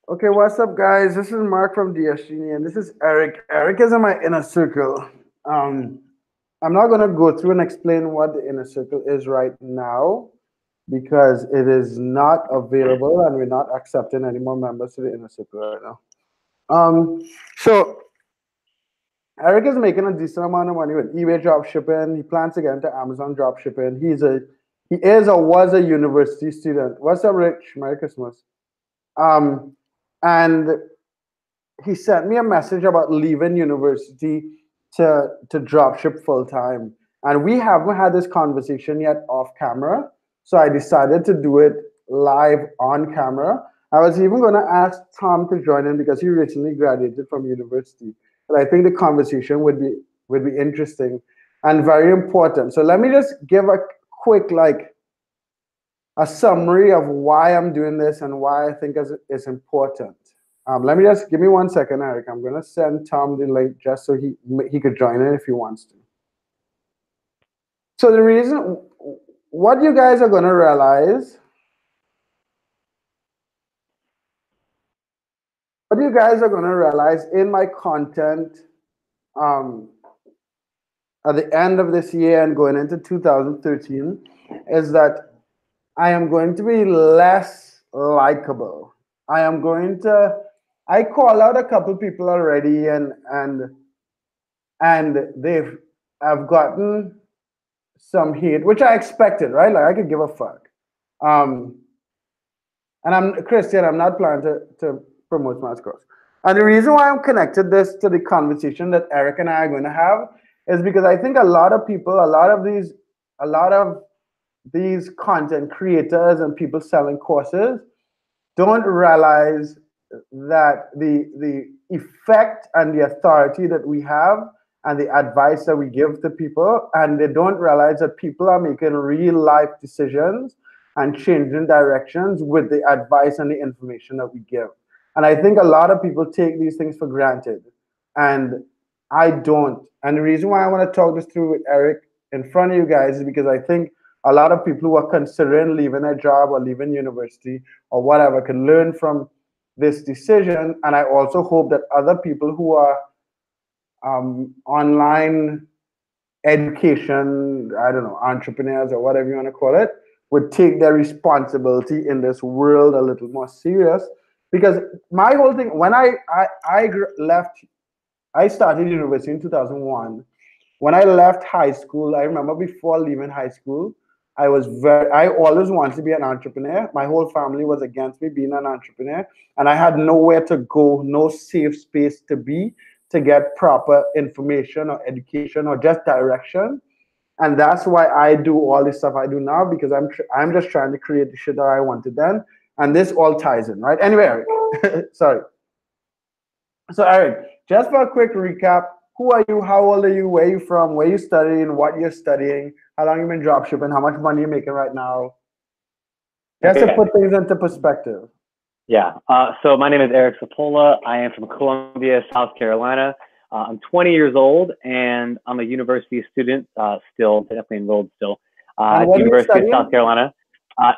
Okay, what's up, guys? This is Mark from DSGenie, and this is Eric. Eric is in my inner circle. Um, I'm not going to go through and explain what the inner circle is right now because it is not available and we're not accepting any more members to the inner circle right now. So Eric is making a decent amount of money with eBay drop shipping. He plans to get into Amazon drop shipping. He is or was a university student. What's up, Rich? Merry Christmas. Um, and he sent me a message about leaving university to drop ship full time. And we haven't had this conversation yet off camera. So I decided to do it live on camera. I was even going to ask Tom to join in because he recently graduated from university. But I think the conversation would be interesting and very important. So let me just give a quick a summary of why I'm doing this and why I think it's important. Let me just give me 1 second, Eric. I'm gonna send Tom the link just so he could join in if he wants to. So the reason, what you guys are gonna realize, in my content um, at the end of this year and going into 2013 is that I am going to be less likable. I am going to. I call out a couple people already, and they've I've gotten some hate, which I expected, right? Like I could give a fuck. Um, and I'm Christian. I'm not planning to promote my scores. And the reason why I'm connected this to the conversation that Eric and I are going to have is because I think a lot of people, a lot of these content creators and people selling courses don't realize that the effect and the authority that we have and the advice that we give to people, and they don't realize that people are making real life decisions and changing directions with the advice and the information that we give. And I think a lot of people take these things for granted, and I don't. And the reason why I want to talk this through with Eric in front of you guys is because I think a lot of people who are considering leaving a job or leaving university or whatever can learn from this decision. And I also hope that other people who are online education, I don't know, entrepreneurs or whatever you want to call it, would take their responsibility in this world a little more serious. Because my whole thing, when I left, I started university in 2001. When I left high school, I remember before leaving high school, I always wanted to be an entrepreneur. My whole family was against me being an entrepreneur, and I had nowhere to go, no safe space to be to get proper information or education or just direction. And that's why I do all this stuff I do now because I'm just trying to create the shit that I wanted then. And this all ties in, right? Anyway, Eric, sorry. So Eric, just for a quick recap, who are you? How old are you? Where are you from? Where are you studying? What you're studying? How long you been dropshipping? How much money you're making right now? Just to Okay. put things into perspective. Yeah. So my name is Eric Sapola. I am from Columbia, South Carolina. I'm 20 years old, and I'm a university student, still technically enrolled still And at the what are you University of South studying? Carolina.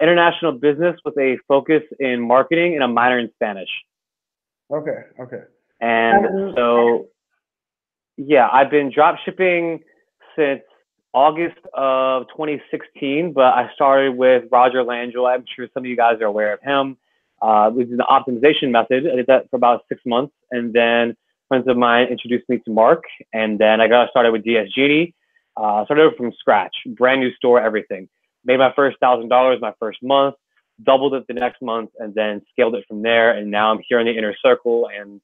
International business with a focus in marketing and a minor in Spanish. Okay, okay. And And so, yeah, I've been drop shipping since August of 2016, but I started with Roger Langell. I'm sure some of you guys are aware of him. We did the optimization method. I did that for about 6 months, and then friends of mine introduced me to Mark, and then I got started with DSGenie. Started from scratch, brand new store, everything. Made my first $1,000 my first month, doubled it the next month, and then scaled it from there. And now I'm here in the inner circle, and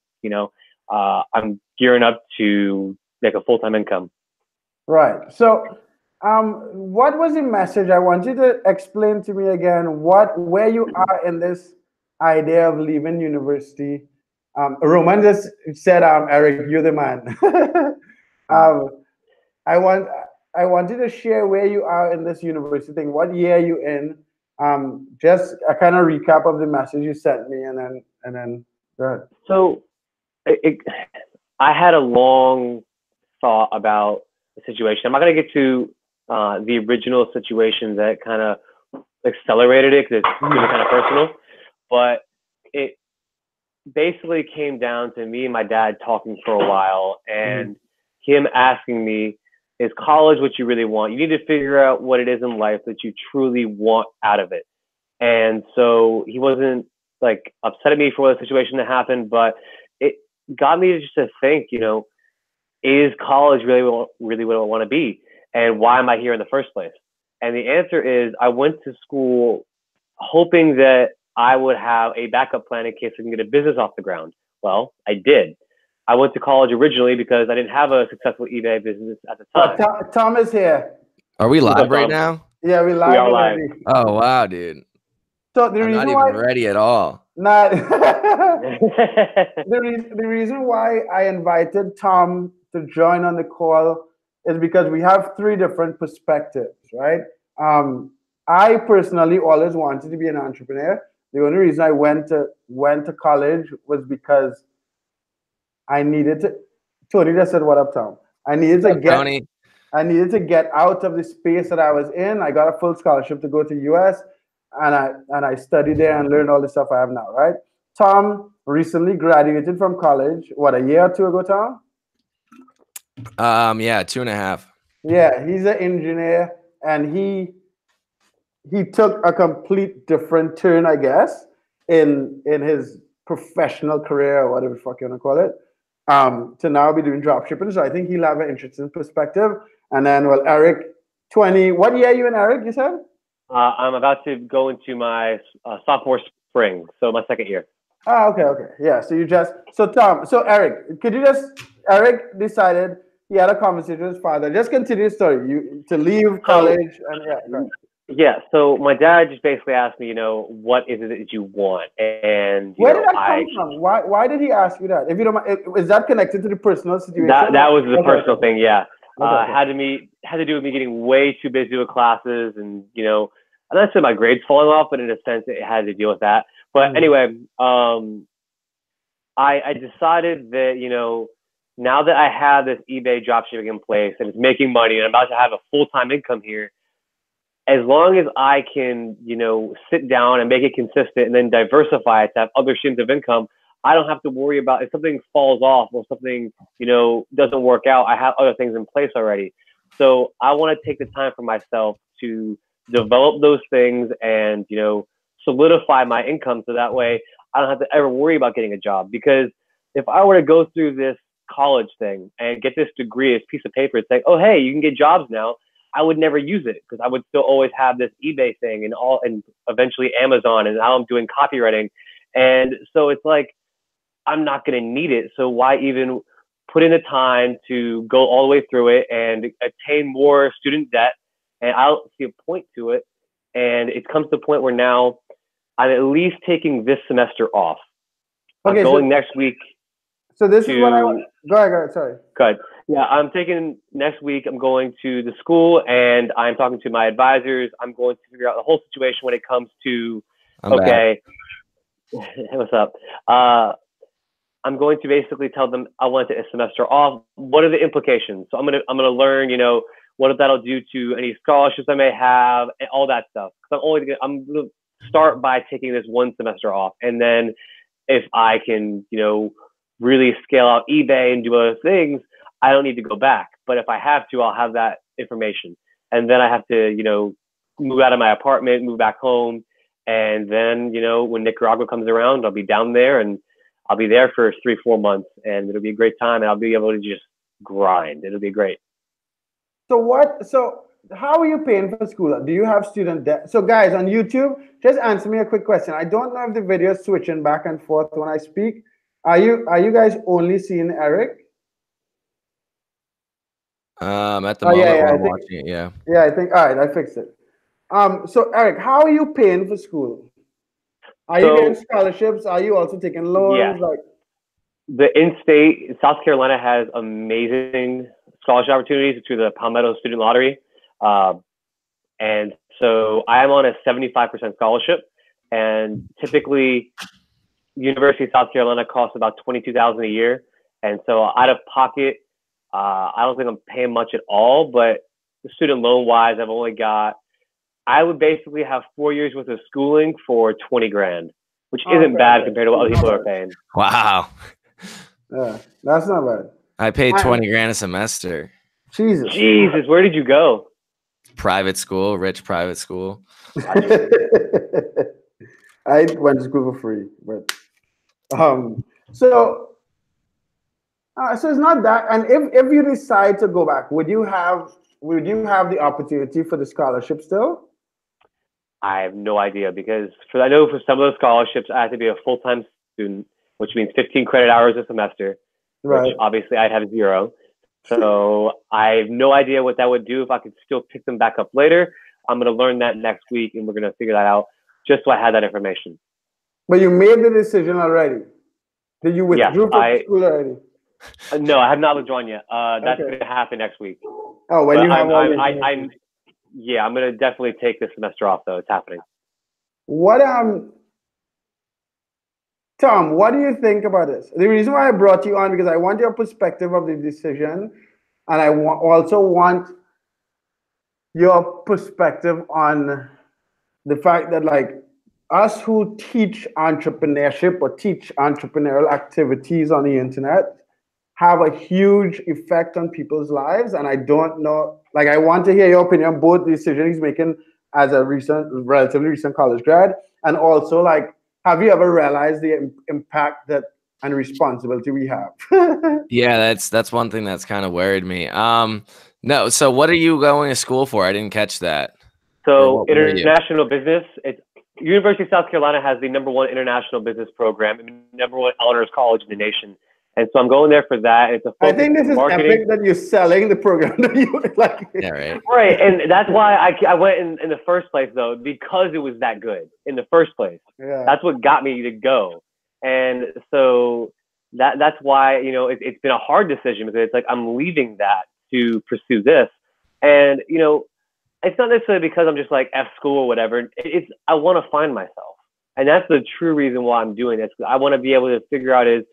I'm gearing up to make a full-time income. right. So, what was the message? I want you to explain to me again where you are in this idea of leaving university. Roman just said, Eric, you're the man. um, I want I want you to share where you are in this university thing. What year are you in? Just a kind of recap of the message you sent me, and then go ahead. So I had a long thought about the situation. I'm not going to get to the original situation that kind of accelerated it because it's really kind of personal, but it basically came down to me and my dad talking for a while, Mhm. and him asking me, is college what you really want? You need to figure out what it is in life that you truly want out of it. And so he wasn't like upset at me for the situation that happened, but it got me just to think, is college really what I want to be? And why am I here in the first place? And the answer is I went to school hoping that I would have a backup plan in case I can get a business off the ground. Well, I did. I went to college originally because I didn't have a successful eBay business at the Oh, time. Tom is here. Are we What's live up, right Tom? now? Yeah, we We live are live. already. Oh wow, dude. So the I'm not reason even why ready at all. not the reason why I invited Tom to join on the call is because we have three different perspectives, right? I personally always wanted to be an entrepreneur. The only reason I went to college was because I needed to. Tony just said, "What up, Tom?" I needed to What's up, get Tony? I needed to get out of the space that I was in. I got a full scholarship to go to US, and I studied there and learned all the stuff I have now, right? Tom recently graduated from college, what, a year or two ago, Tom? Yeah, 2.5. Yeah, he's an engineer, and he took a complete different turn, I guess, in his professional career, or whatever the fuck you want to call it, to now be doing drop shipping. So I think he'll have an interesting perspective. And then, well, Eric, 20, what year are you in, Eric, you said? I'm about to go into my sophomore spring, so my second year. Ah, okay. Yeah, so Eric, Eric decided he had a conversation with his father. Just continue the story. You to leave So college and yeah, right. yeah, so my dad just basically asked me, what is it that you want? And Where did that I come from? Why did he ask you that? If you don't mind, is that connected to the personal situation? that was the personal Okay. thing, yeah. Okay. Had to do with me getting way too busy with classes, and I'm not saying my grades falling off, but in a sense, it had to deal with that. But anyway, I decided that now that I have this eBay dropshipping in place and it's making money, and I'm about to have a full-time income here, as long as I can, sit down and make it consistent and then diversify it to have other streams of income, I don't have to worry about if something falls off or something, doesn't work out. I have other things in place already. So I want to take the time for myself to develop those things and, solidify my income so that way I don't have to ever worry about getting a job. Because if I were to go through this college thing and get this degree, this piece of paper, it's like, oh, hey, you can get jobs now. I would never use it because I would still always have this eBay thing and eventually Amazon, and now I'm doing copywriting. And so it's like, I'm not going to need it. So why even put in the time to go all the way through it and attain more student debt? And I don't see a point to it. And it comes to the point where now I'm at least taking this semester off. Okay, I'm going next week. So this is what I want. Go ahead. Sorry. Good. Yeah, I'm taking next week. I'm going to the school and I'm talking to my advisors. I'm going to figure out the whole situation when it comes to, what's up? I'm going to basically tell them I want a semester off. What are the implications? So I'm gonna learn, what that'll do to any scholarships I may have and all that stuff. Because I'm gonna start by taking this one semester off, and then if I can, really scale out eBay and do other things, I don't need to go back. But if I have to, I'll have that information. And then I have to, move out of my apartment, move back home. And then, when Nicaragua comes around, I'll be down there and I'll be there for 3-4 months and it'll be a great time and I'll be able to just grind. It'll be great. So how are you paying for school? Do you have student debt? So guys on YouTube, just answer me a quick question. I don't know if the video is switching back and forth when I speak. Are you guys only seeing Eric? At the moment yeah, we're watching it, yeah. Yeah, I think all right, I fixed it. So Eric, how are you paying for school? Are you getting scholarships? Are you also taking loans? Yeah. The in-state, South Carolina has amazing scholarship opportunities through the Palmetto Student Lottery. And so I am on a 75% scholarship, and typically University of South Carolina costs about $22,000 a year. And so out of pocket, I don't think I'm paying much at all, but student loan wise, I would basically have 4 years worth of schooling for 20 grand. which Oh, isn't okay, bad okay. compared to what other Not people are bad. paying. Wow. Yeah, that's not bad. I paid I- 20 grand a semester. Jesus. Jesus, where did you go? Private school, rich private school. I went to school for free, but so so it's not that. And if you decide to go back, would you have the opportunity for the scholarship still? I have no idea because I know for some of those scholarships, I have to be a full-time student, which means 15 credit hours a semester, which Right. obviously I'd have 0. So I have no idea what that would do if I could still pick them back up later. I'm going to learn that next week, and we're going to figure that out just so I had that information. But you made the decision already. Did you Yes, withdrew from school already? no, I have not withdrawn yet. That's Okay. going to happen next week. Oh, when But you have all the I'm information. yeah, I'm going to definitely take this semester off though. It's happening. What Tom, what do you think about this? The reason why I brought you on because I want your perspective of the decision, and I also want your perspective on the fact that like us who teach entrepreneurship or teach entrepreneurial activities on the internet have a huge effect on people's lives, and I don't know. Like, I want to hear your opinion on both the decision he's making as a relatively recent college grad, and also like, have you ever realized the impact that and responsibility we have? Yeah, that's one thing that's kind of worried me. No, so what are you going to school for? I didn't catch that. So Where are you? international business. University of South Carolina has the #1 international business program, and #1 honors college in the nation. And so I'm going there for that. It's a I focus think this in is marketing. epic that you're selling the program that you like. Yeah, right. Right, and that's why I went in the first place though, because it was that good in the first place. Yeah. That's what got me to go, and so that's why it's been a hard decision because it's like I'm leaving that to pursue this, and it's not necessarily because I'm just like F school or whatever. It's I want to find myself, and that's the true reason why I'm doing this. I want to be able to figure out is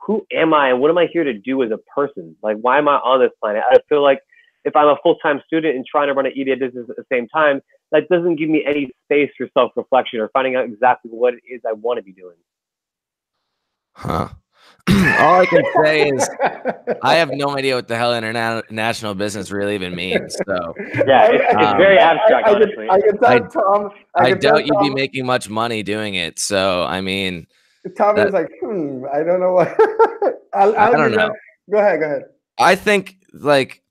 who am I and what am I here to do as a person? Like, why am I on this planet? I feel like if I'm a full-time student and trying to run an eBay business at the same time, that doesn't give me any space for self-reflection or finding out exactly what it is I want to be doing. Huh. All I can say is I have no idea what the hell international business really even means. So yeah, it's very abstract, honestly. I can tell Tom. I doubt you'd be making much money doing it. So I mean, Tom is like, I don't know what. I don't know. Go ahead. I think like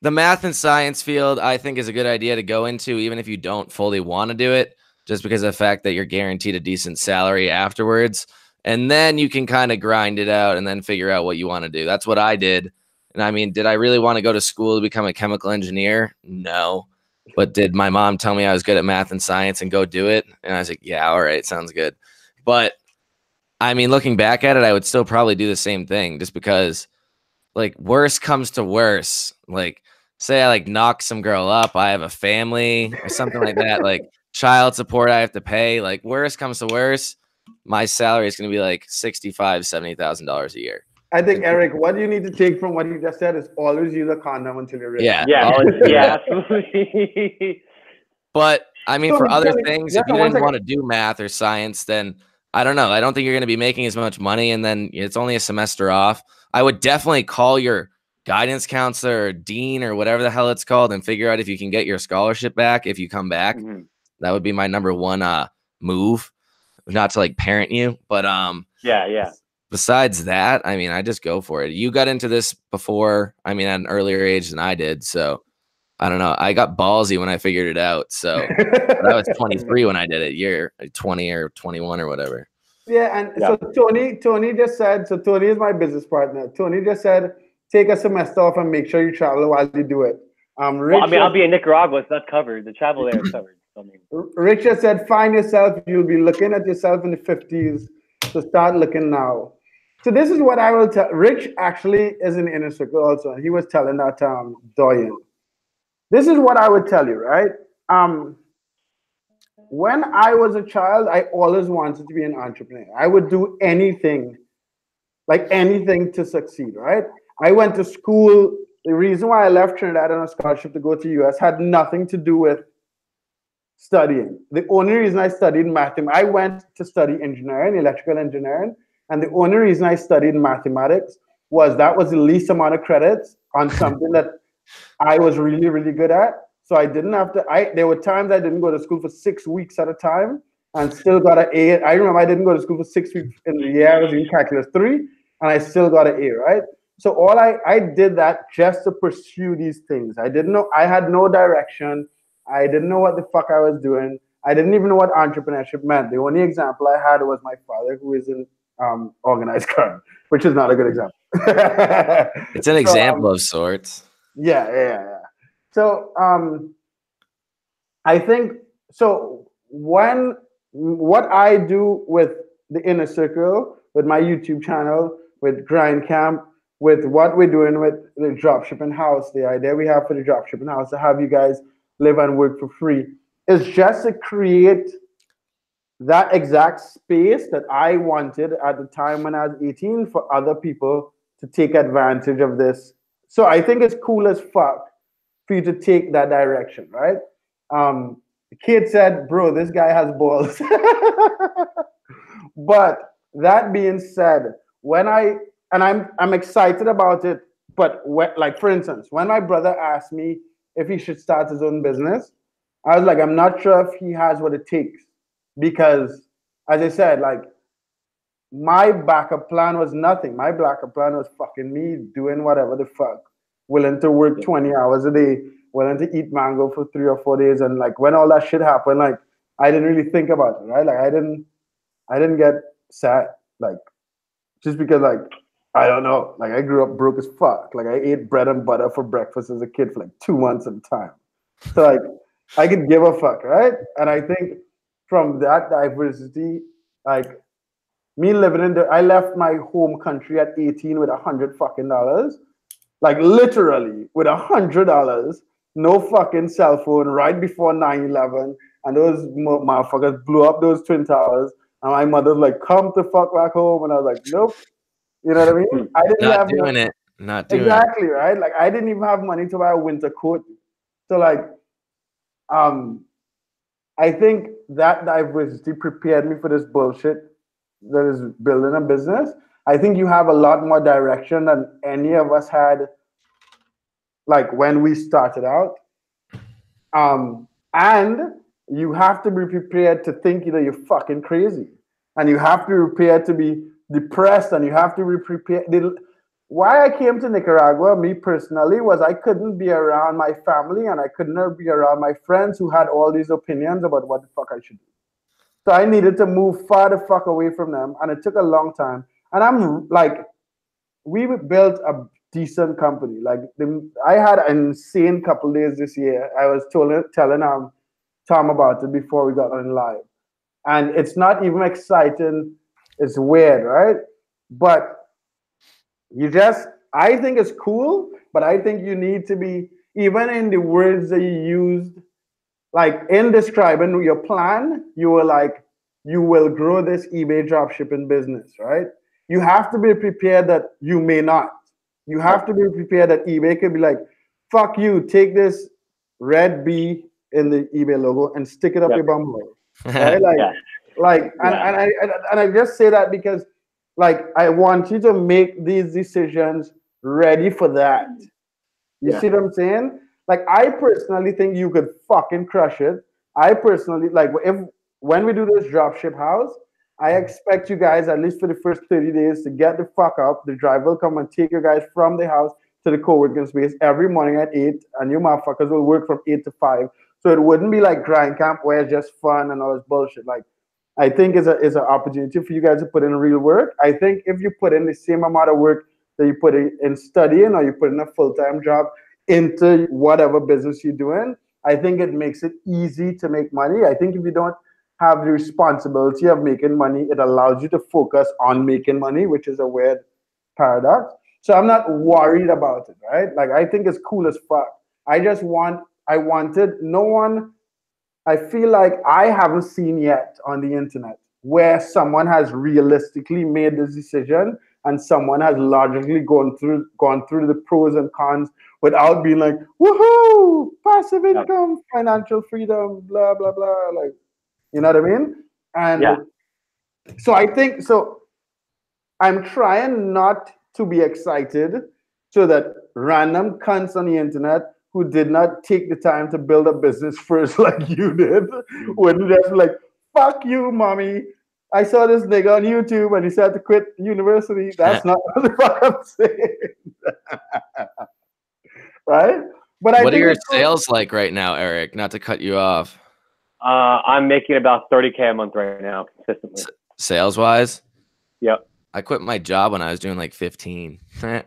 the math and science field, I think is a good idea to go into, even if you don't fully want to do it, just because of the fact that you're guaranteed a decent salary afterwards. And then you can kind of grind it out and then figure out what you want to do. That's what I did. And I mean, did I really want to go to school to become a chemical engineer? No. But did my mom tell me I was good at math and science and go do it? And I was like, yeah, all right, sounds good. But I mean, looking back at it, I would still probably do the same thing just because like worse comes to worse. Like say I like knock some girl up, I have a family or something like that. Like child support I have to pay. Like worse comes to worse, my salary is going to be like $65,000, $70,000 a year. I think, Eric, what you need to take from what you just said is always use a condom until you're ready. Yeah. Yeah, absolutely. But I mean, So, for other Tony, things, just if you one didn't want second. to do math or science, then I don't know. I don't think you're going to be making as much money, and then it's only a semester off. I would definitely call your guidance counselor or dean or whatever the hell it's called and figure out if you can get your scholarship back if you come back. Mm-hmm. That would be my #1 move. Not to like parent you, but yeah. Besides that, I mean, I just go for it. You got into this before, I mean, at an earlier age than I did, so I don't know. I got ballsy when I figured it out. So I was 23 when I did it. You're 20 or 21 or whatever. Yeah, and so Tony just said, so Tony is my business partner. Tony just said, take a semester off and make sure you travel while you do it. Well, I mean, I'll be in Nicaragua, so that's covered. The travel there is covered. I mean, Richard said, find yourself. You'll be looking at yourself in the 50s. So start looking now. So this is what I will tell. Rich actually is in the inner circle also. He was telling that Doyen. This is what I would tell you, right? When I was a child, I always wanted to be an entrepreneur. I would do anything, like anything to succeed, right? I went to school. The reason why I left Trinidad on a scholarship to go to US had nothing to do with studying. The only reason I studied mathematics, I went to study engineering, electrical engineering, and the only reason I studied mathematics was that was the least amount of credits on something that I was really, really good at. So I didn't have to. There were times I didn't go to school for 6 weeks at a time and still got an A. I remember I didn't go to school for 6 weeks in the year I was in calculus 3, and I still got an A. Right. So I did that just to pursue these things. I didn't know. I had no direction. I didn't know what the fuck I was doing. I didn't even know what entrepreneurship meant. The only example I had was my father, who is in organized crime, which is not a good example. It's an example of sorts. Yeah. So I think so. What I do with the inner circle, with my YouTube channel, with Grind Camp, with what we're doing with the dropshipping house, the idea we have for the dropshipping house to have you guys live and work for free is just to create that exact space that I wanted at the time when I was 18 for other people to take advantage of this. So I think it's cool as fuck for you to take that direction, right? The kid said, bro, this guy has balls. But that being said, I'm excited about it, but like for instance, when my brother asked me if he should start his own business, I was like, I'm not sure if he has what it takes. Because as I said, like my backup plan was nothing. My backup plan was fucking me doing whatever the fuck, willing to work 20 hours a day, willing to eat mango for 3 or 4 days. And like when all that shit happened, like I didn't really think about it, right? Like I didn't get sad, like just because like I don't know, like I grew up broke as fuck. Like I ate bread and butter for breakfast as a kid for like 2 months at a time. So like I could give a fuck, right? And I think from that diversity, like me living in I left my home country at 18 with $100 fucking, like literally with $100, no fucking cell phone right before 9/11, and those motherfuckers blew up those twin towers. And my mother's like, "Come to fuck back home," and I was like, "Nope." You know what I mean? I didn't Not have doing money. it. Not doing Exactly, right? Like I didn't even have money to buy a winter coat. So like, I think that diversity prepared me for this bullshit that is building a business. I think you have a lot more direction than any of us had, like when we started out. And you have to be prepared to think that you're fucking crazy, and you have to be prepared to be depressed, and you have to be prepared. Why I came to Nicaragua, me personally, was I couldn't be around my family and I couldn't be around my friends who had all these opinions about what the fuck I should do. So I needed to move far the fuck away from them, and it took a long time. And I'm like, we built a decent company. Like I had an insane couple days this year. I was telling Tom about it before we got on live, and it's not even exciting. It's weird, right? But I think it's cool, but I think you need to be, even in the words that you used, like in describing your plan, you were like, you will grow this eBay dropshipping business, right? You have to be prepared that you may not. You have to be prepared that eBay could be like, fuck you, take this red B in the eBay logo and stick it up your bumhole, right? Like, and I just say that because, like, I want you to make these decisions ready for that. You see what I'm saying? Like, I personally think you could fucking crush it. I personally, like, when we do this dropship house, I expect you guys, at least for the first 30 days, to get the fuck up. The driver will come and take you guys from the house to the co-working space every morning at 8, and you motherfuckers will work from 8 to 5. So it wouldn't be like Grind Camp where it's just fun and all this bullshit. Like, I think is an opportunity for you guys to put in real work. I think if you put in the same amount of work that you put in studying, or you put in a full-time job into whatever business you're doing, I think it makes it easy to make money. I think if you don't have the responsibility of making money, it allows you to focus on making money, which is a weird paradox. So I'm not worried about it, right? Like, I think it's cool as fuck. I wanted no one. I feel like I haven't seen yet on the internet where someone has realistically made this decision and someone has logically gone through the pros and cons without being like, woohoo, passive income, financial freedom, blah, blah, blah. Like, you know what I mean? And so I think, so I'm trying not to be excited so that random cunts on the internet who did not take the time to build a business first like you did wouldn't just be like, fuck you, mommy. I saw this nigga on YouTube and he said to quit university. That's not what the fuck I'm saying. Right? But I What are think your it's sales like right now, Eric? Not to cut you off. I'm making about 30K a month right now, consistently. Sales wise? Yep. I quit my job when I was doing like 15. So,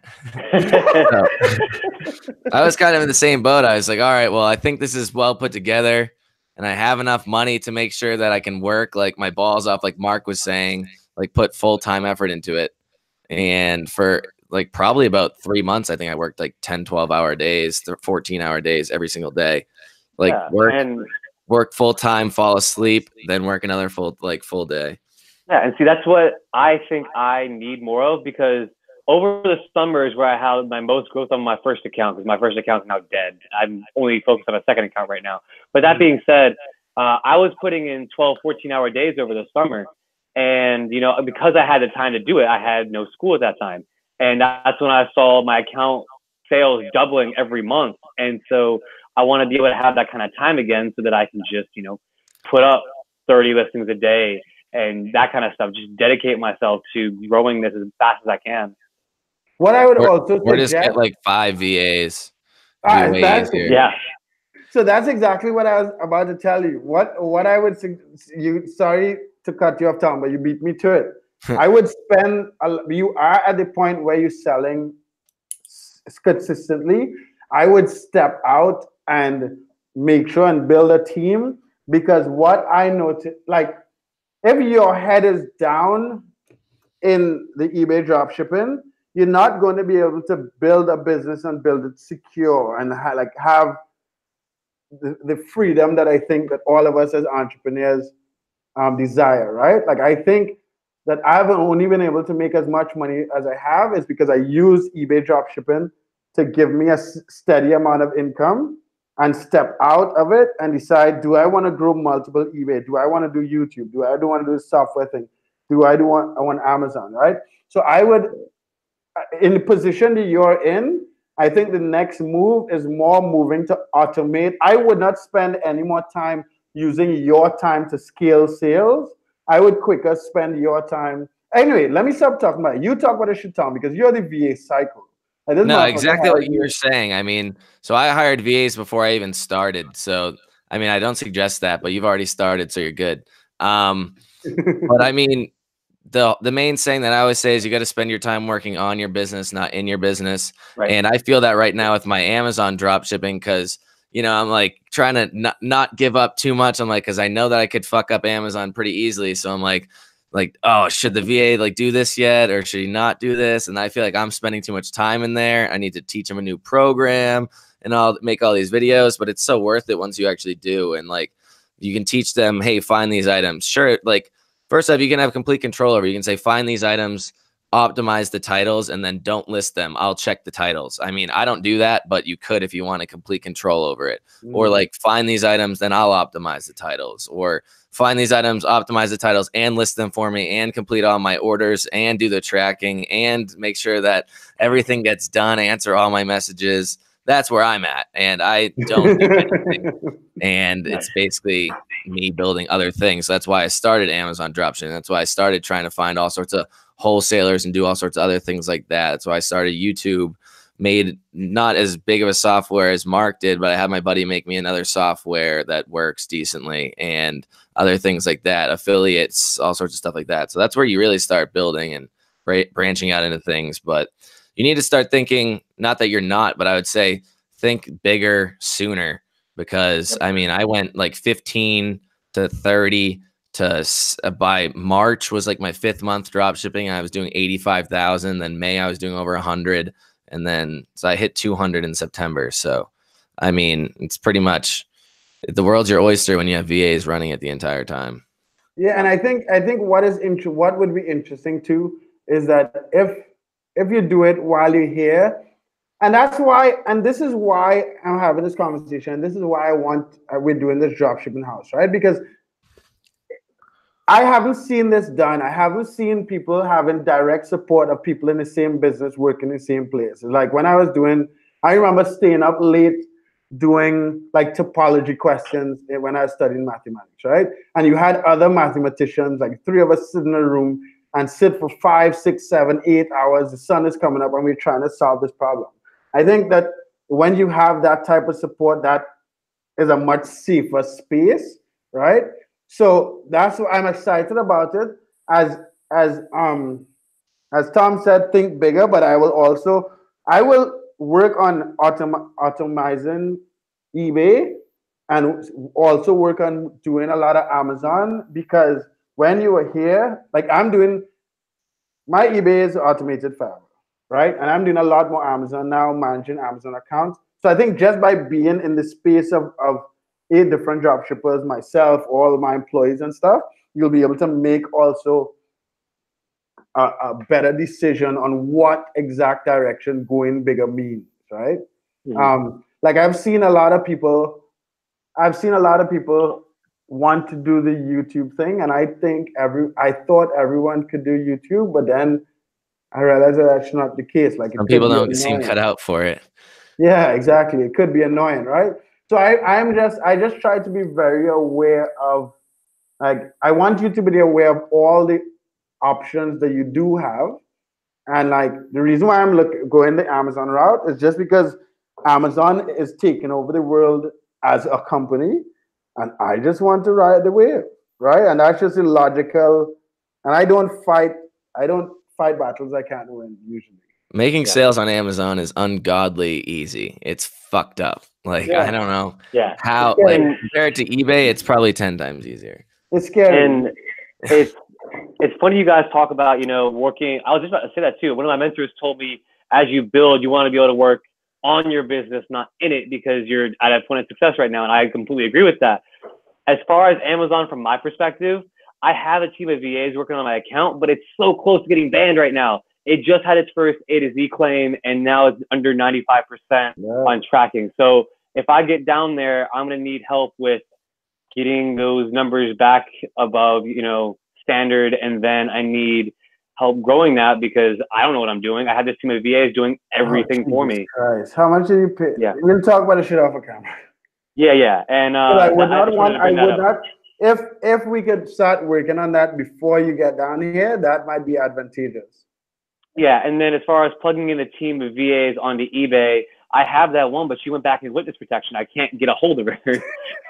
I was kind of in the same boat. I was like, all right, well, I think this is well put together and I have enough money to make sure that I can work like my balls off, like Mark was saying, like put full-time effort into it. And for like probably about 3 months, I think I worked like 10, 12-hour days, 14-hour days every single day. Like work full-time, fall asleep, then work another full day. Yeah, and see, that's what I think I need more of, because over the summers where I had my most growth on my first account, because my first account is now dead. I'm only focused on a second account right now. But that being said, I was putting in 12, 14-hour days over the summer. And, you know, because I had the time to do it, I had no school at that time. And that's when I saw my account sales doubling every month. And so I want to be able to have that kind of time again so that I can just, you know, put up 30 listings a day and that kind of stuff. Just dedicate myself to growing this as fast as I can. What I would also suggest, just get like 5 VAs. Yeah. So that's exactly what I was about to tell you. What I would sorry to cut you off, Tom, but you beat me to it. I would spend. You are at the point where you're selling consistently. I would step out and make sure and build a team, because what I noticed, like, if your head is down in the eBay dropshipping, you're not going to be able to build a business and build it secure and have the freedom that I think that all of us as entrepreneurs desire, right? Like, I think that I've only been able to make as much money as I have is because I use eBay dropshipping to give me a steady amount of income and step out of it and decide, do I want to grow multiple eBay? Do I want to do YouTube? Do I want to do the software thing? I want Amazon, right? So I would, in the position that you're in, I think the next move is more moving to automate. I would not spend any more time using your time to scale sales. I would quicker spend your time. Anyway, let me stop talking about it. You talk about the shit, Tom, because you're the VA cycle. No, exactly what you were saying. I mean, so I hired VAs before I even started. So, I mean, I don't suggest that, but you've already started, so you're good. But I mean, the main saying that I always say is you got to spend your time working on your business, not in your business. Right. And I feel that right now with my Amazon drop shipping, because, you know, I'm like trying to not give up too much. I'm like, because I know that I could fuck up Amazon pretty easily. So I'm like, oh, should the VA like do this yet, or should he not do this? And I feel like I'm spending too much time in there. I need to teach him a new program and I'll make all these videos, but it's so worth it once you actually do. And like, you can teach them, hey, find these items. Sure, like, first off, you can have complete control over. You can say, find these items, optimize the titles, and then don't list them. I'll check the titles. I mean, I don't do that, but you could if you want a complete control over it. Or like, find these items, then I'll optimize the titles. Or find these items, optimize the titles, and list them for me, and complete all my orders, and do the tracking, and make sure that everything gets done, answer all my messages. That's where I'm at, and I don't do anything. And it's basically me building other things. So that's why I started Amazon dropshipping. That's why I started trying to find all sorts of wholesalers and do all sorts of other things like that. That's why I started YouTube. Made not as big of a software as Mark did, but I had my buddy make me another software that works decently, and other things like that, affiliates, all sorts of stuff like that. So that's where you really start building and branching out into things. But you need to start thinking, not that you're not, but I would say think bigger sooner, because I mean, I went like 15 to 30 to by March was like my 5th month drop shipping. I was doing 85,000. Then May I was doing over 100. And then so I hit 200 in September. So, I mean, it's pretty much the world's your oyster when you have VAs running it the entire time. Yeah, and I think what would be interesting too is that if you do it while you're here, And that's why, and this is why I'm having this conversation. This is why we're doing this dropshipping house, right? Because I haven't seen this done. I haven't seen people having direct support of people in the same business working in the same place. Like when I was doing, I remember staying up late doing like topology questions when I was studying mathematics, right? And you had other mathematicians, like three of us sit in a room and sit for 5, 6, 7, 8 hours. The sun is coming up and we're trying to solve this problem. I think that when you have that type of support, that is a much safer space, right? So that's why I'm excited about it. As as um as Tom said, think bigger, but I will work on automizing eBay and also work on doing a lot of Amazon because when you are here, like I'm doing my eBay is automated forever, right? And I'm doing a lot more Amazon now, managing Amazon accounts. So I think just by being in the space of 8 different drop shippers, myself, all my employees and stuff, you'll be able to make also a better decision on what exact direction going bigger means, right? Like I've seen a lot of people want to do the YouTube thing, and I thought everyone could do YouTube, but then I realized that that's not the case. Like it Some could people be don't seem annoying. cut out for it. Yeah, exactly. It could be annoying, right? So I just try to be very aware of like I want you to be aware of all the options that you do have. And like the reason why I'm going the Amazon route is just because Amazon is taking over the world as a company, and I just want to ride the wave, right? And that's just illogical. And I don't fight battles I can't win usually. Making sales on Amazon is ungodly easy. It's fucked up. Like I don't know how. Like compared to eBay, it's probably 10 times easier. It's scary. And it's funny you guys talk about, you know, working. I was just about to say that too. One of my mentors told me, as you build, you want to be able to work on your business, not in it, because you're at a point of success right now. And I completely agree with that. As far as Amazon, from my perspective, I have a team of VAs working on my account, but it's so close to getting banned right now. It just had its first A to Z claim, and now it's under 95% on tracking. So if I get down there, I'm going to need help with getting those numbers back above, you know, standard. And then I need help growing that because I don't know what I'm doing. I have this team of VAs doing everything for me. Christ. How much did you pay? Yeah. We'll talk about the shit off of camera. Yeah. And I would not, if we could start working on that before you get down here, that might be advantageous. Yeah, and then as far as plugging in the team of VAs onto eBay, I have that one, but she went back in witness protection. I can't get a hold of her.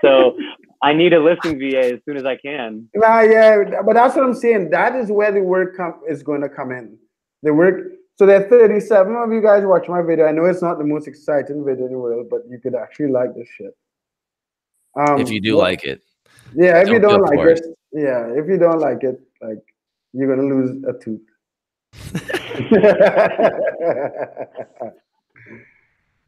So I need a listing VA as soon as I can. Yeah, but that's what I'm saying. That is where the work is going to come in. The work. So there are 37 of you guys watch my video. I know it's not the most exciting video in the world, but you could actually like this shit. If you do like it. Yeah, if you don't like it, if you don't like it, like you're gonna lose a tooth.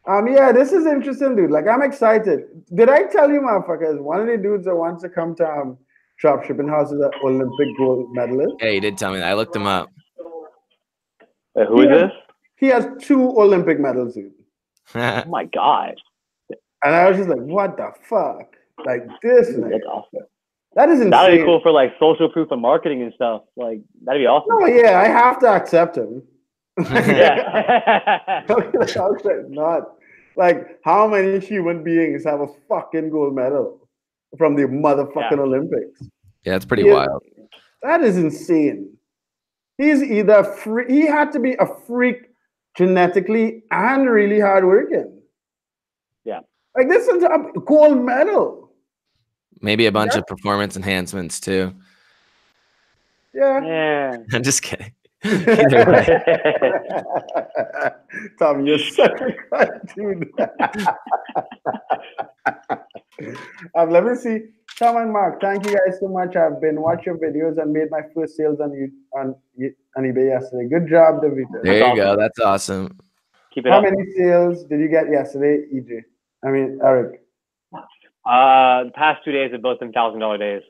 Yeah, this is interesting, dude. Like I'm excited. Did I tell you, motherfuckers? One of the dudes that wants to come to dropshipping house is an Olympic gold medalist. Yeah, you did tell me that. I looked him up. Wait, who is this? He has 2 Olympic medals, dude. Oh my god. And I was just like, what the fuck? Like this. That's awesome. That is insane. That'd be cool for like social proof and marketing and stuff. Like that'd be awesome. Oh yeah, I have to accept him. Yeah. Not like how many human beings have a fucking gold medal from the motherfucking Olympics? Yeah, that's pretty wild. That is insane. He's either free. He had to be a freak genetically and really hardworking. Yeah. Like this is a gold medal. Maybe a bunch of performance enhancements too. Yeah. I'm just kidding. Tom, you're such a cartoon. Let me see. Tom and Mark, thank you guys so much. I've been watching your videos and made my first sales on eBay yesterday. Good job, David. There you go. That's awesome. Keep it How up. many sales did you get yesterday, EJ? I mean, Eric. The past 2 days have both been $1,000 days.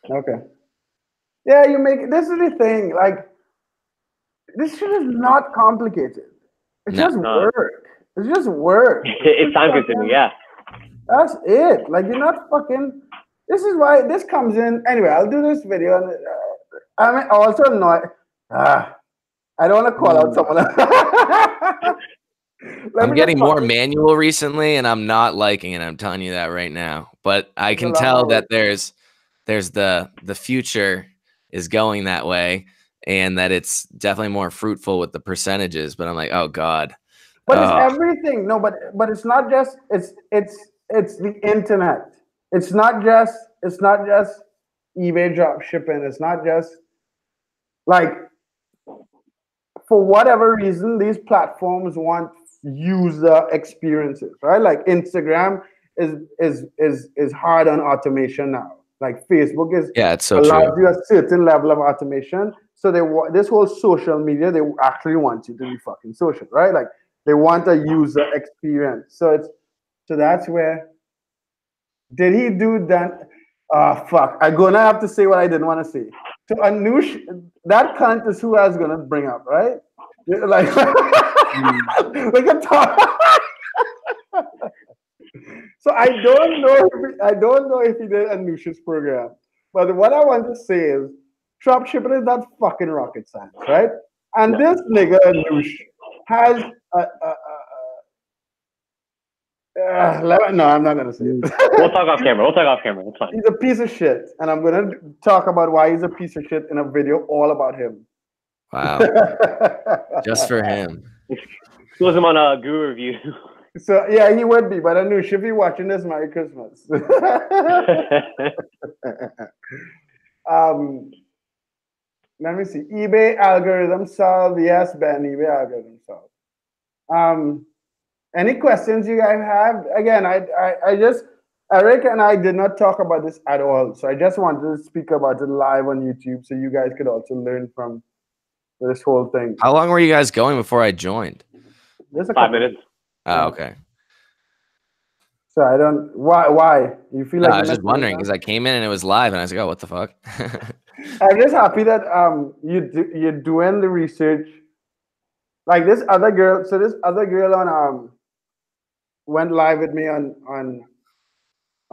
Okay. Yeah, this is the thing. Like, this shit is not complicated. It just work. It's just work. It's time consuming, yeah. That's it. Like, you're not fucking. This is why this comes in. Anyway, I'll do this video. And, I'm also annoyed. I don't want to call out someone else. I'm getting more manual recently, and I'm not liking it. I'm telling you that right now. But I can tell that there's the future is going that way, and that it's definitely more fruitful with the percentages. But I'm like, oh God. But it's everything. No, but it's not just it's the internet. It's not just eBay drop shipping. It's not just like, for whatever reason, these platforms want user experiences, right? Like Instagram is hard on automation now. Like Facebook it's so allows true. you a certain level of automation. So this whole social media, they actually want you to be fucking social, right? Like they want a user experience. So that's where. Did he do that? Fuck. I'm gonna have to say what I didn't want to say. So Anush, that cunt is who I was gonna bring up, right? Like, like a top. So I don't know if he did Anush's program, but what I want to say is, drop shipping is not fucking rocket science, right? And this nigga Anush has no, I'm not gonna say it. We'll talk off camera. It's fine. He's a piece of shit, and I'm gonna talk about why he's a piece of shit in a video all about him. Wow. Just for him. Exclusive him on a Guru Review. So yeah, he would be, but I knew she'd be watching this. Merry Christmas. Let me see. eBay algorithm solved. Yes, Ben. eBay algorithm solved. Any questions you guys have? Again, I just, Eric and I did not talk about this at all. So I just wanted to speak about it live on YouTube so you guys could also learn from this whole thing. How long were you guys going before I joined? Just 5 minutes. Oh, okay. So I don't, why? You feel like I was just wondering because I came in and it was live and I was like, oh, what the fuck? I'm just happy that you're doing the research. Like this other girl, on went live with me on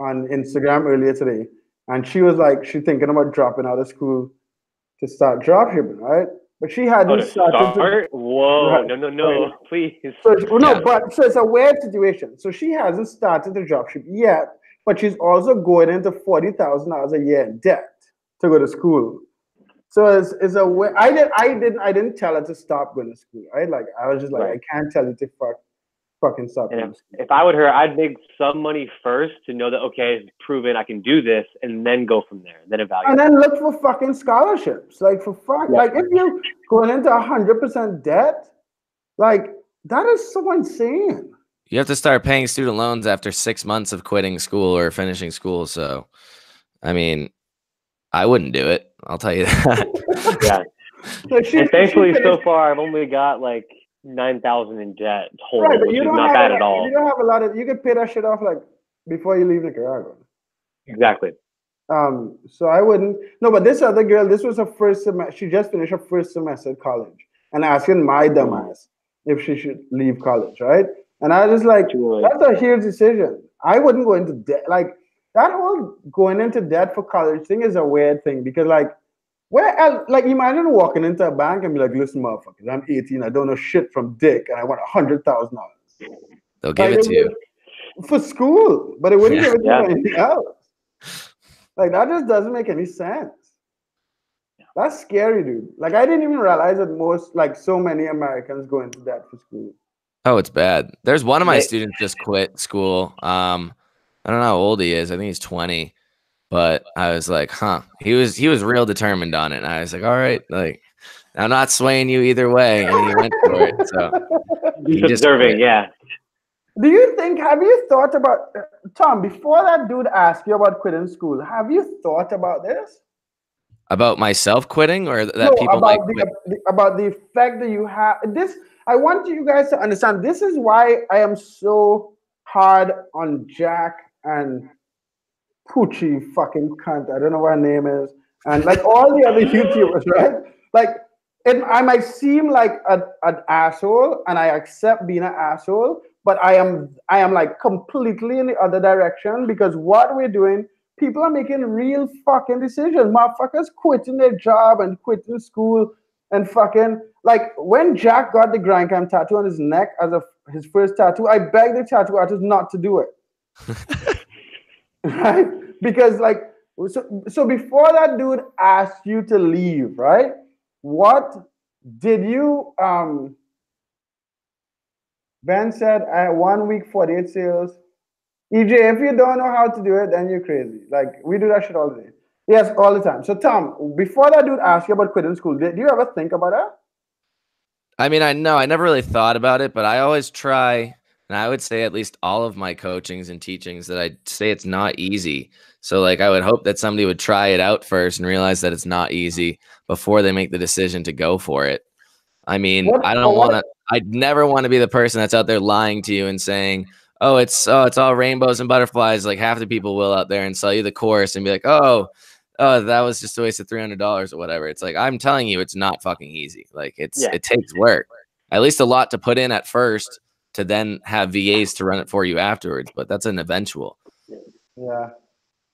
Instagram earlier today, and she was like, she's thinking about dropping out of school to start drop shipping, right? But she hadn't started. Whoa, right, no, right. Please. So it's a weird situation. So she hasn't started to drop ship yet, but she's also going into $40,000 a year in debt to go to school. So it's a way. I didn't tell her to stop going to school, right? Like I was just like, I can't tell you to fucking stop. And if I were her, I'd make some money first to know that it's proven I can do this, and then go from there, and then evaluate. And then look for fucking scholarships, like for fuck. Yeah. Like if you're going into 100% debt, like that is so insane. You have to start paying student loans after 6 months of quitting school or finishing school. So, I mean, I wouldn't do it. I'll tell you that. Yeah. And thankfully, so far, I've only got like 9,000 in debt total, right, which is not bad at all. You don't have a lot of. You could pay that shit off like before you leave Nicaragua. Exactly. So I wouldn't. No, but this other girl, this was her first semester. She just finished her first semester at college, and asking my dumbass if she should leave college, right? And I was just like, that's a huge decision. I wouldn't go into debt. Like that whole going into debt for college thing is a weird thing because like. Like imagine walking into a bank and be like, listen, motherfuckers, I'm 18, I don't know shit from dick, and I want $100,000. They'll give it to you. For school, but it wouldn't give it to you for anything else. Like that just doesn't make any sense. That's scary, dude. Like I didn't even realize that so many Americans go into debt for school. Oh, it's bad. There's one of my students just quit school. I don't know how old he is. I think he's 20. But I was like, huh. He was real determined on it. And I was like, all right, like I'm not swaying you either way. And he went for it. So he's observing, yeah. Do you think, have you thought about Tom, before that dude asked you about quitting school, have you thought about this? About myself quitting or that people might quit? About the effect that you have. This I want you guys to understand. This is why I am so hard on Jack and Poochie fucking cunt. I don't know what her name is. And like all the other YouTubers, right? Like I might seem like an asshole and I accept being an asshole, but I am like completely in the other direction because what we're doing, people are making real fucking decisions. Motherfuckers quitting their job and quitting school and fucking like when Jack got the Grand Cam tattoo on his neck as his first tattoo, I begged the tattoo artist not to do it. Right? Because like so before that dude asked you to leave, right? What did you Ben said 1 week 48 sales. EJ, if you don't know how to do it, then you're crazy. Like we do that shit all the day. Yes, all the time. So Tom, before that dude asked you about quitting school, did you ever think about that? I mean, I know I never really thought about it, but I always try, and I would say at least all of my coachings and teachings that I say it's not easy. So like I would hope that somebody would try it out first and realize that it's not easy before they make the decision to go for it. I mean, What I don't what want to. I'd never want to be the person that's out there lying to you and saying, "Oh, it's all rainbows and butterflies." Like half the people will out there and sell you the course and be like, "Oh, that was just a waste of $300 or whatever." It's like I'm telling you, it's not fucking easy. Like it takes work, at least a lot to put in at first, to then have VAs to run it for you afterwards. But that's an eventual. Yeah.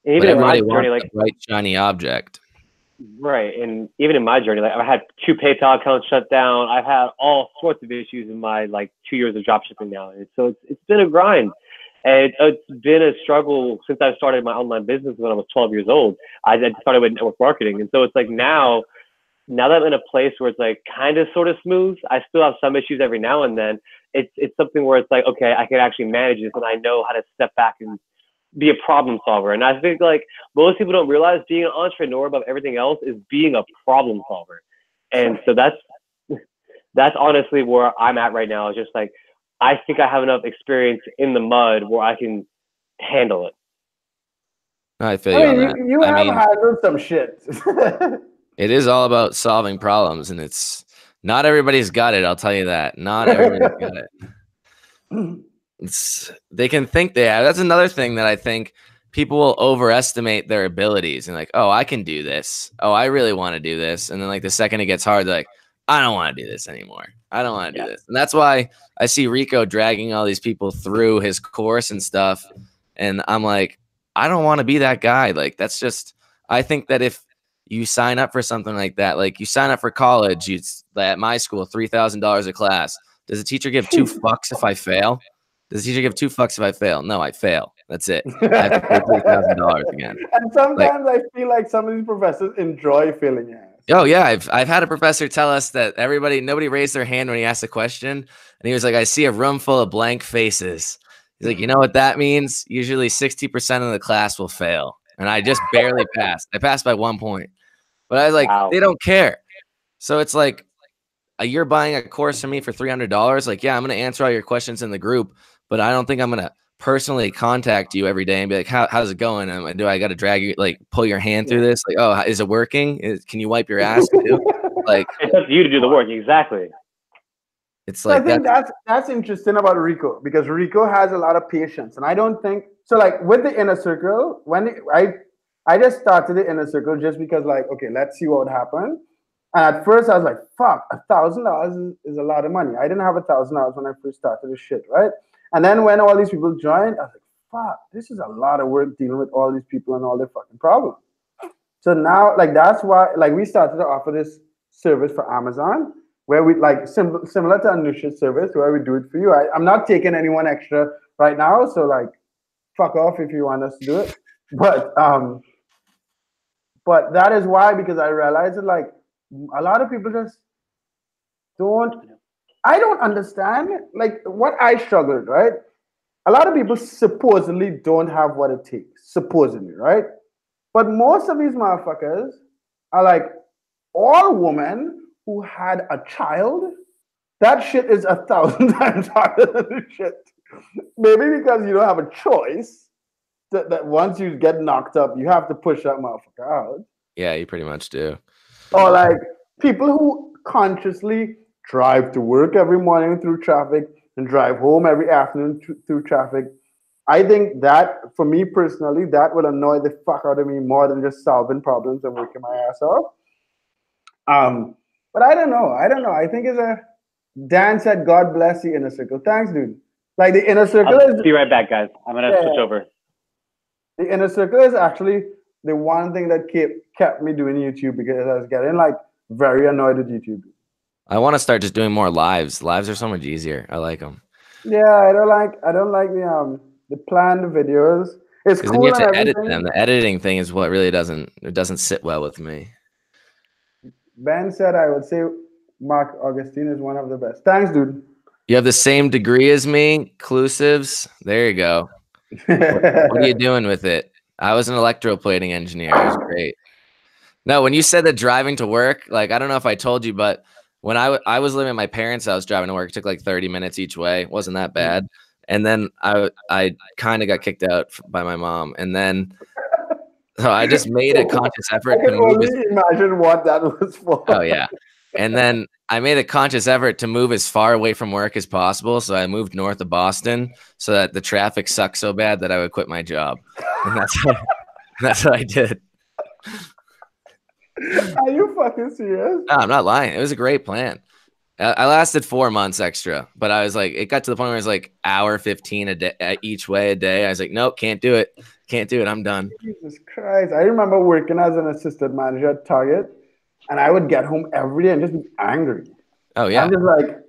And But even in my everybody journey, wants like a bright shiny object. right, and even in my journey, like I've had 2 PayPal accounts shut down. I've had all sorts of issues in my like 2 years of drop shipping now, and so it's been a grind, and it's been a struggle since I started my online business when I was 12 years old. I started with network marketing, and so it's like now that I'm in a place where it's like kind of sort of smooth. I still have some issues every now and then. It's something where it's like, okay, I can actually manage this, and I know how to step back and be a problem solver. And I think like most people don't realize being an entrepreneur above everything else is being a problem solver. And so that's honestly where I'm at right now. Is just like I think I have enough experience in the mud where I can handle it. I feel I you on mean, that. you I have mean, handled some shit. it is all about solving problems, and it's not everybody's got it. I'll tell you that. Not everybody's got it. They can think they have. That's another thing that I think people will overestimate their abilities and like, oh, I can do this. Oh, I really want to do this. And then like the second it gets hard, they're like, I don't want to do this anymore. I don't want to do this. And that's why I see Rico dragging all these people through his course and stuff. And I'm like, I don't want to be that guy. Like, that's just, I think that if you sign up for something like that, like you sign up for college, at my school, $3,000 a class. Does the teacher give 2 fucks if I fail? Does the teacher give 2 fucks if I fail? No, I fail. That's it. I have to pay $3,000 again. And Like, sometimes I feel like some of these professors enjoy failing your ass. oh yeah, I've had a professor tell us that nobody raised their hand when he asked a question, and he was like, "I see a room full of blank faces." He's like, "You know what that means? Usually 60% of the class will fail." And I just barely passed. I passed by 1 point. But I was like, Wow. they don't care. So it's like, you're buying a course from me for $300. Like, yeah, I'm going to answer all your questions in the group, but I don't think I'm going to personally contact you every day and be like, how's it going? Do I got to drag you, like pull your hand through this? Like, oh, is it working? Can you wipe your ass too? Like, It's up to you to do the work. Exactly. it's So I like think that's interesting about Rico because Rico has a lot of patience, and I don't think so. Like with the inner circle, I just started the inner circle just because like okay, let's see what would happen. And at first I was like, fuck, $1,000 is a lot of money. I didn't have $1,000 when I first started this shit, right? And then when all these people joined, I was like, fuck, this is a lot of work dealing with all these people and all their fucking problems. So now, like that's why, like we started to offer this service for Amazon where we like similar to Anusha's service where we do it for you. I'm not taking anyone extra right now, so like, fuck off if you want us to do it. But that is why because I realized that like a lot of people just don't. I don't understand like what I struggled right. A lot of people supposedly don't have what it takes, supposedly, right? But most of these motherfuckers are like all women who had a child. That shit is 1,000 times harder than this shit. Maybe because you don't have a choice. That once you get knocked up, you have to push that motherfucker out. yeah, you pretty much do. Or like people who consciously drive to work every morning through traffic and drive home every afternoon through traffic. I think that, for me personally, that would annoy the fuck out of me more than just solving problems and working my ass off. But I don't know. I think it's a Dan said, "God bless the inner circle." Thanks, dude. Like the inner circle I'll is be right back, guys. I'm gonna switch over. the inner circle is actually the one thing that kept me doing YouTube because I was getting like very annoyed with YouTube. I want to start just doing more lives. Lives are so much easier. I like them. Yeah, I don't like the planned videos. It's Because then you cool have and to edit everything. them. The editing thing is what really doesn't sit well with me. Ben said I would say Mark Augustine is one of the best. Thanks, dude. You have the same degree as me, Clusives. There you go. What are you doing with it? I was an electroplating engineer. It was great. No, when you said that driving to work, like, I don't know if I told you, but when I was living at my parents' house driving to work, it took like 30 minutes each way. It wasn't that bad. And then I kind of got kicked out by my mom. And then so I just made a conscious I effort to can move. only imagine what that was for. Oh, yeah. And then I made a conscious effort to move as far away from work as possible. So I moved north of Boston so that the traffic sucked so bad that I would quit my job. And that's what I did. Are you fucking serious? No, I'm not lying. It was a great plan. I lasted 4 months extra, but I was like, it got to the point where it was like hour 15 a day each way a day. I was like, nope, can't do it. Can't do it. I'm done. Jesus Christ. I remember working as an assistant manager at Target, and I would get home every day and just be angry. Oh, yeah. I'm just like,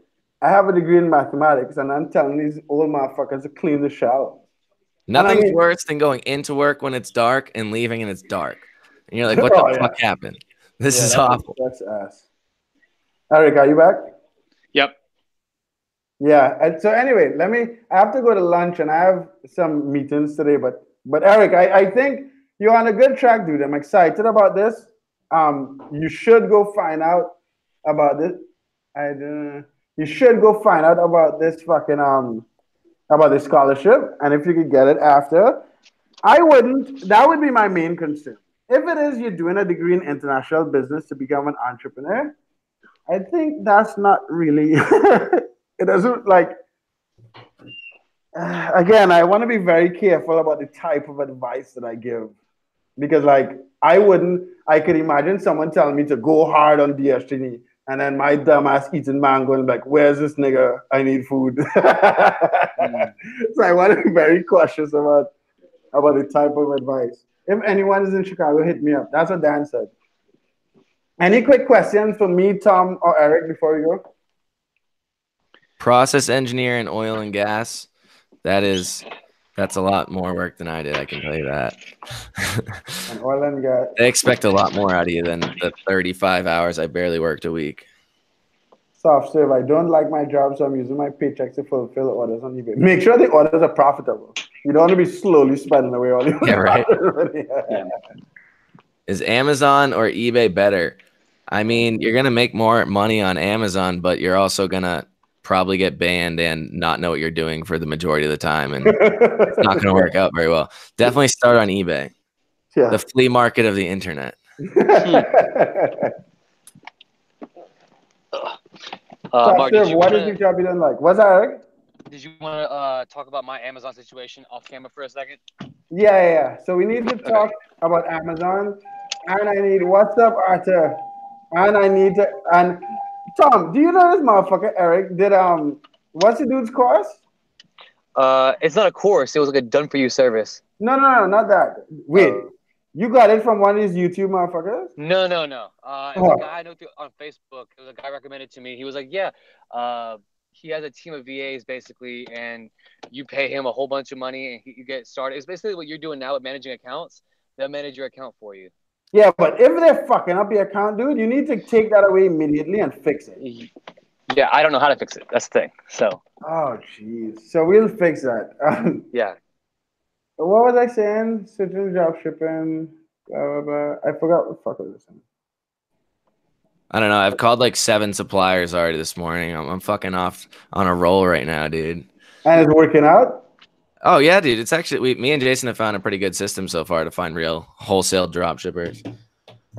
I have a degree in mathematics, and I'm telling these old motherfuckers to clean the shower. Nothing's worse than going into work when it's dark and leaving and it's dark. And you're like, what the fuck happened? This is awful. That's ass. Eric, are you back? Yep. Yeah. And so anyway, I have to go to lunch and I have some meetings today, but Eric, I think you're on a good track, dude. I'm excited about this. You should go find out about this. You should go find out about this fucking about the scholarship, and if you could get it after, that would be my main concern. If it is you're doing a degree in international business to become an entrepreneur, I think that's not really, it doesn't like, again, I want to be very careful about the type of advice that I give. Because like, I could imagine someone telling me to go hard on Destiny, and then my dumb ass eating mango and like, where's this nigga? I need food. So I want to be very cautious about the type of advice. If anyone is in Chicago, hit me up. That's what Dan said. Any quick questions for me, Tom, or Eric before we go? Process engineer in oil and gas. That's a lot more work than I did. I can tell you that. And oil and gas. They expect a lot more out of you than the 35 hours I barely worked a week. Soft serve. I don't like my job, so I'm using my paychecks to fulfill orders on eBay. Make sure the orders are profitable. You don't want to be slowly spending away all your right. Is Amazon or eBay better? I mean, you're gonna make more money on Amazon, but you're also gonna probably get banned and not know what you're doing for the majority of the time, and it's not gonna work out very well. Definitely start on eBay. Yeah. The flea market of the internet. Mark, what is your job you don't like? What's that, Eric? Did you want to talk about my Amazon situation off camera for a second? Yeah. So we need to talk about Amazon, and I need what's up, Arthur, and Tom. Do you know this motherfucker Eric did what's the dude's course? It's not a course. It was like a done for you service. No, not that. Wait. You got it from one of these YouTube motherfuckers? No. It was a guy I know on Facebook. It was a guy recommended to me. He was like, yeah, he has a team of VAs basically, and you pay him a whole bunch of money and you get started. It's basically what you're doing now with managing accounts. They'll manage your account for you. Yeah, but if they're fucking up your account, dude, you need to take that away immediately and fix it. Yeah, I don't know how to fix it. That's the thing. So. Oh, jeez. So we'll fix that. Yeah. What was I saying? Switching job shipping, blah, blah, blah. I forgot what the fuck I was saying. I don't know. I've called like 7 suppliers already this morning. I'm fucking off on a roll right now, dude. And it's working out? Oh, yeah, dude. It's actually, me and Jason have found a pretty good system so far to find real wholesale drop shippers.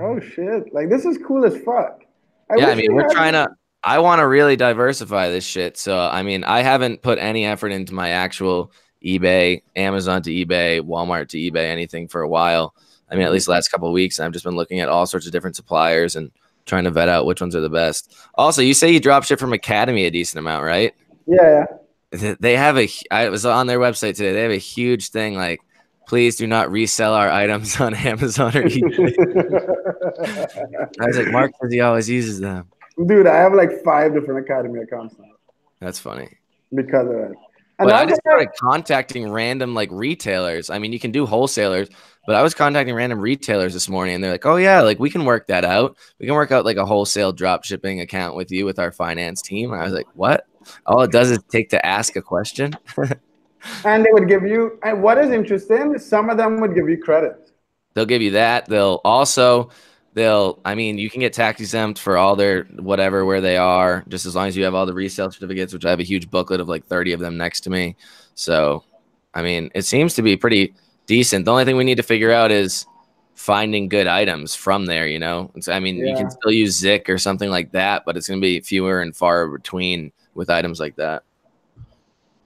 Oh, shit. Like, this is cool as fuck. I mean, we're trying to, I want to really diversify this shit. So, I mean, I haven't put any effort into my actual eBay, Amazon to eBay, Walmart to eBay, anything for a while. I mean, at least the last couple of weeks. I've just been looking at all sorts of different suppliers and trying to vet out which ones are the best. Also, you say you drop ship from Academy a decent amount, right? Yeah. They have I was on their website today. They have a huge thing like, please do not resell our items on Amazon or eBay. I was like, Mark says he always uses them. Dude, I have like 5 different Academy accounts now That's funny. because of it. And But I that's just started contacting random like retailers. I mean, you can do wholesalers, but I was contacting random retailers this morning, and they're like, "Oh yeah, like we can work that out. We can work out like a wholesale drop shipping account with you with our finance team." And I was like, "What?" All it does is take to ask a question. and they would give you, and what is interesting, some of them would give you credit. They'll give you that. I mean, you can get tax exempt for all their whatever where they are, just as long as you have all the resale certificates, which I have a huge booklet of like 30 of them next to me. So, I mean, it seems to be pretty decent. The only thing we need to figure out is finding good items from there, you know? I mean, you can still use Zik or something like that, but it's going to be fewer and far between with items like that.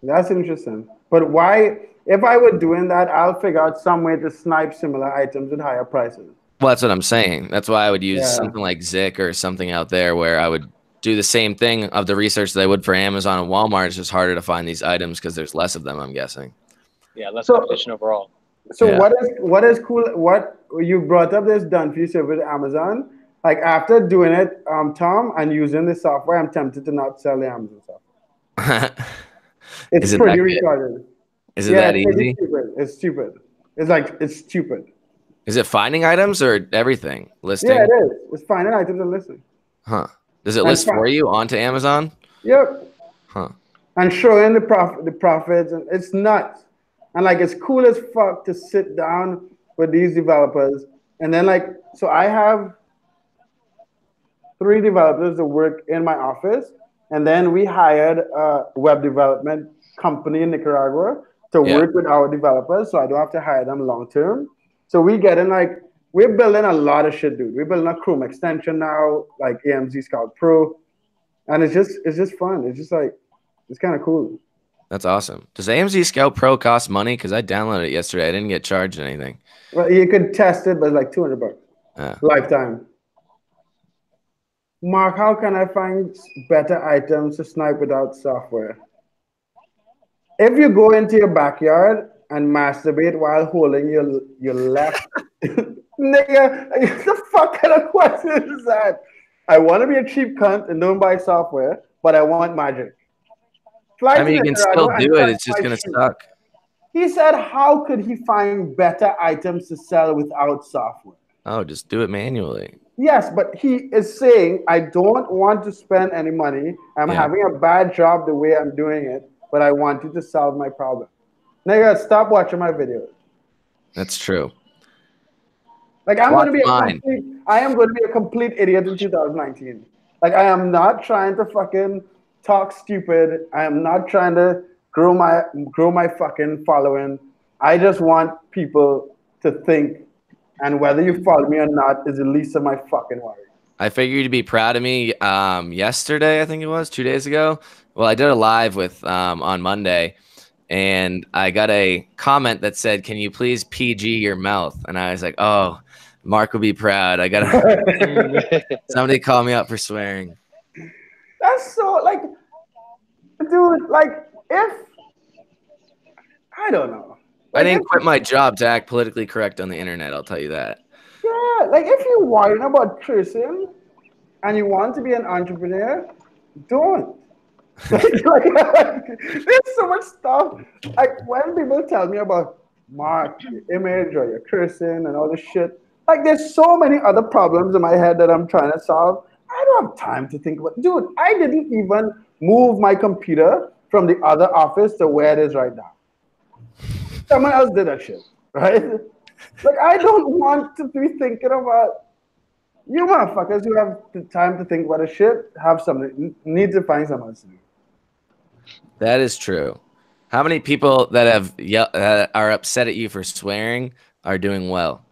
That's interesting. But why, if I were doing that, I'll figure out some way to snipe similar items at higher prices. Well, that's what I'm saying. That's why I would use something like Zik or something out there where I would do the same thing of the research that I would for Amazon and Walmart. It's just harder to find these items because there's less of them, I'm guessing. Yeah, less competition overall. So what is cool? What you brought up this done for you service with Amazon. Like after doing it, Tom, and using the software, I'm tempted to not sell the Amazon software. It's pretty retarded. Is it that easy? It's stupid. It's stupid. Is it finding items or everything? Listing? Yeah, it is. It's finding items and listing. Huh. Does it list for you onto Amazon? Yep. Huh. And showing the profits, and it's nuts. And like it's cool as fuck to sit down with these developers. And then like, so I have 3 developers that work in my office. And then we hired a web development company in Nicaragua to work with our developers. So I don't have to hire them long term. So we get in like, we're building a lot of shit, dude. We're building a Chrome extension now, like AMZ Scout Pro. And it's just fun. It's just like, it's kind of cool. That's awesome. Does AMZ Scout Pro cost money? Because I downloaded it yesterday. I didn't get charged anything. Well, you could test it, but it's like $200 lifetime. Mark, how can I find better items to snipe without software? If you go into your backyard and masturbate while holding your left, nigga, the fuck kind of question is that? I want to be a cheap cunt and don't buy software, but I want magic. I mean, you can still do it. It's just going to suck. He said, how could he find better items to sell without software? Oh, just do it manually. Yes, but he is saying, I don't want to spend any money. I'm having a bad job the way I'm doing it, but I want you to solve my problem. Nigga, stop watching my videos. That's true. Like I am going to be a complete idiot in 2019. Like I am not trying to fucking talk stupid. I am not trying to grow my fucking following. I just want people to think, and whether you follow me or not is the least of my fucking worries. I figured you'd be proud of me yesterday, I think it was, 2 days ago. Well, I did a live with on Monday, and I got a comment that said, "Can you please PG your mouth?" And I was like, "Oh, Mark will be proud." I got somebody called me out for swearing. That's so like, dude. Like, if I don't know. Like, I didn't quit my job to act politically correct on the internet. I'll tell you that. Yeah, like if you're worrying about cursing and you want to be an entrepreneur, don't. There's so much stuff. Like when people tell me about Mark, your image, or your cursing and all this shit, like there's so many other problems in my head that I'm trying to solve. I don't have time to think about. Dude, I didn't even move my computer from the other office to where it is right now. Someone else did that shit, right? Like I don't want to be thinking about you motherfuckers who have the time to think about a shit. Have something, need to find someone else to do. That is true. How many people that have are upset at you for swearing are doing well?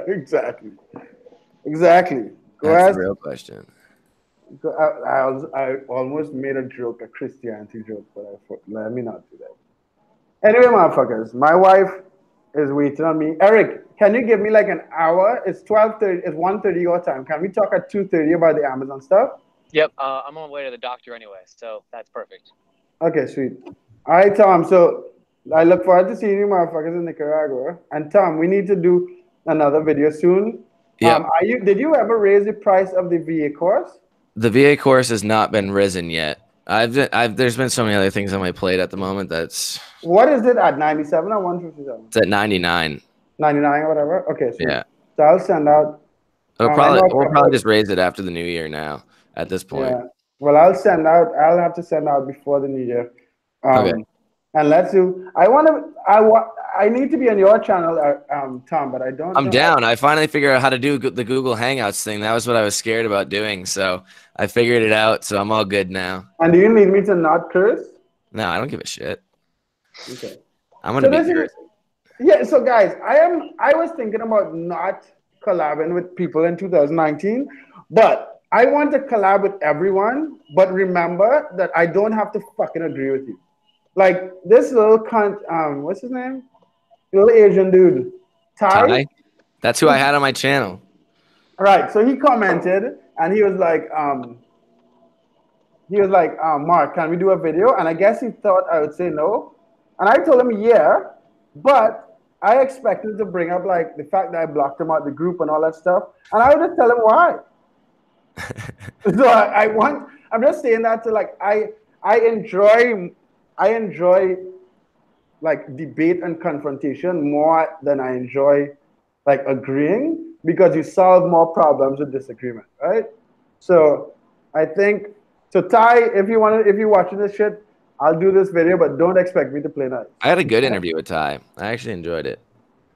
Exactly. That's the real question. I almost made a joke, a Christianity joke, but I thought, let me not do that. Anyway, motherfuckers, my wife is waiting on me. Eric, can you give me like an hour? It's 12:30. It's 1:30 your time. Can we talk at 2:30 about the Amazon stuff? Yep. I'm on my way to the doctor anyway, so that's perfect. Okay, sweet. All right, Tom. So I look forward to seeing you, motherfuckers, in Nicaragua. And Tom, we need to do another video soon. Yep. Are you? Did you ever raise the price of the VA course? The VA course has not been risen yet. There's been so many other things on my plate at the moment that's What is it at 97 or 157? it's at 99. 99 or whatever. Okay, sweet. Yeah. So I'll send out. We'll I know a probably couple. just raise it after the new year now at this point. Yeah. Well, I'll send out. I'll have to send out before the new year. Okay. And let's do. I need to be on your channel, Tom, but I don't. I'm know. down. I finally figured out how to do the Google Hangouts thing. That was what I was scared about doing. So I figured it out. So I'm all good now. And do you need me to not curse? No, I don't give a shit. Okay. I'm gonna be cursed. Yeah. So guys, I was thinking about not collabing with people in 2019, but I want to collab with everyone. But remember that I don't have to fucking agree with you. Like this little cunt, what's his name? Little Asian dude, Ty? That's who I had on my channel. Right. So he commented and he was like, Mark, can we do a video? And I guess he thought I would say no. And I told him, yeah, but I expected to bring up like the fact that I blocked him out the group and all that stuff. And I would just tell him why. So I'm just saying that to like, I enjoy like debate and confrontation more than I enjoy like agreeing, because you solve more problems with disagreement, right? So I think, so Ty, if you're watching this shit, I'll do this video, but don't expect me to play nice. I had a good interview with Ty. I actually enjoyed it.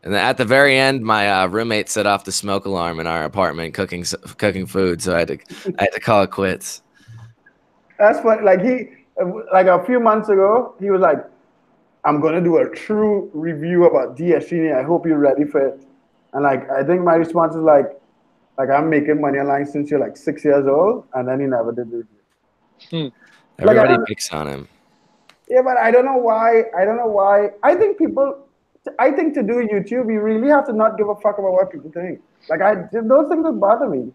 And then at the very end, my roommate set off the smoke alarm in our apartment cooking food, so I had to call it quits. That's what, like like a few months ago, he was like, I'm gonna do a true review about DSG. I hope you're ready for it. And like, I think my response is like I'm making money online since you're like 6 years old, and then he never did the review. Everybody picks on him. Yeah, but I don't know why. I think to do YouTube, you really have to not give a fuck about what people think. Like those things that bother me.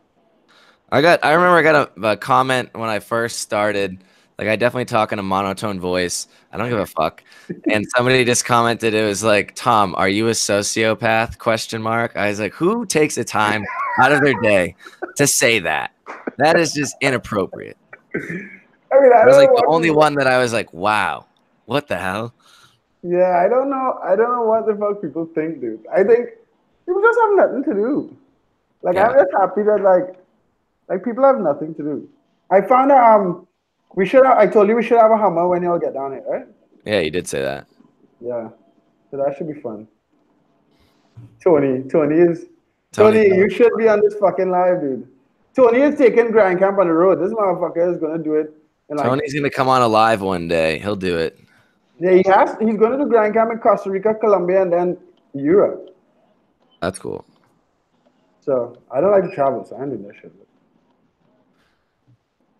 I remember I got a comment when I first started. Like, I definitely talk in a monotone voice. I don't give a fuck. And somebody just commented, it was like, Tom, are you a sociopath? Question mark. I was like, who takes the time out of their day to say that? That is just inappropriate. I mean, I was like the only one that I was like, wow, what the hell? Yeah, I don't know what the fuck people think, dude. I think people just have nothing to do. Like, I'm just happy that like people have nothing to do. I found I told you we should have a Hummer when y'all get down here, right? Yeah, you did say that. Yeah. So that should be fun. Tony, you should be on this fucking live, dude. Tony is taking Grand Camp on the road. This motherfucker is gonna do it. Tony's gonna come on a live one day. He'll do it. Yeah, he's gonna do Grand Camp in Costa Rica, Colombia, and then Europe. That's cool. So I don't like to travel, so I'm doing that shit.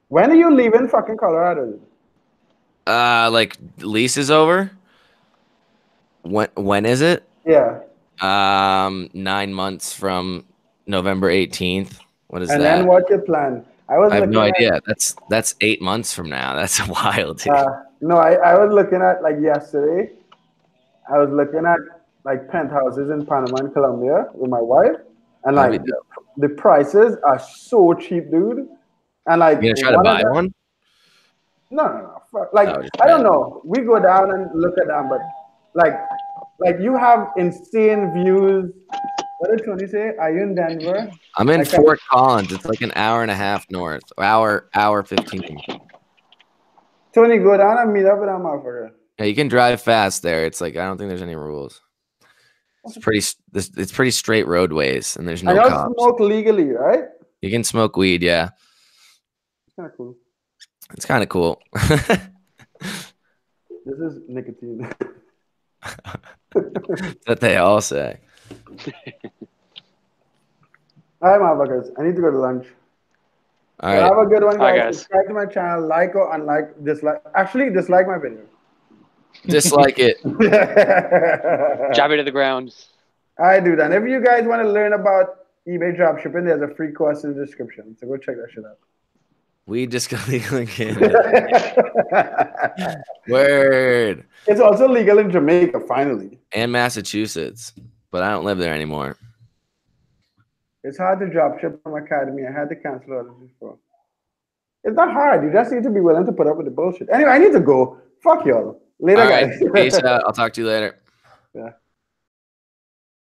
When are you leaving fucking Colorado? Like lease is over. When is it? Yeah. 9 months from November 18th. What is that? And then what's your plan? I have no idea. That's 8 months from now. That's wild, dude. No, I was looking at like yesterday. I was looking at like penthouses in Panama and Colombia with my wife, and like the prices are so cheap, dude. And like, you gonna try to buy one? No. Like, I don't know. We go down and look at them, but like you have insane views. What did Tony say? Are you in Denver? I'm in Fort Collins. It's like an hour and a half north. Hour 15. Tony, go down and meet up with that motherfucker. Yeah, you can drive fast there. It's like I don't think there's any rules. It's pretty straight roadways, and there's no cops. And smoke legally, right? You can smoke weed, yeah. Kind of cool. It's kind of cool. This is nicotine. That's what they all say. All right, motherfuckers. I need to go to lunch. All right. Have a good one, guys. All right, guys. Subscribe to my channel. Like or unlike, dislike. Actually, dislike my video. Dislike it. Drop it to the ground. All right, dude. And if you guys want to learn about eBay dropshipping, there's a free course in the description. So go check that shit out. Weed just got legal in Canada. Word. It's also legal in Jamaica, finally. And Massachusetts, but I don't live there anymore. It's hard to drop ship from Academy. I had to cancel orders before. It's not hard. You just need to be willing to put up with the bullshit. Anyway, I need to go. Fuck y'all. Later, All right. guys. Peace out. I'll talk to you later. Yeah.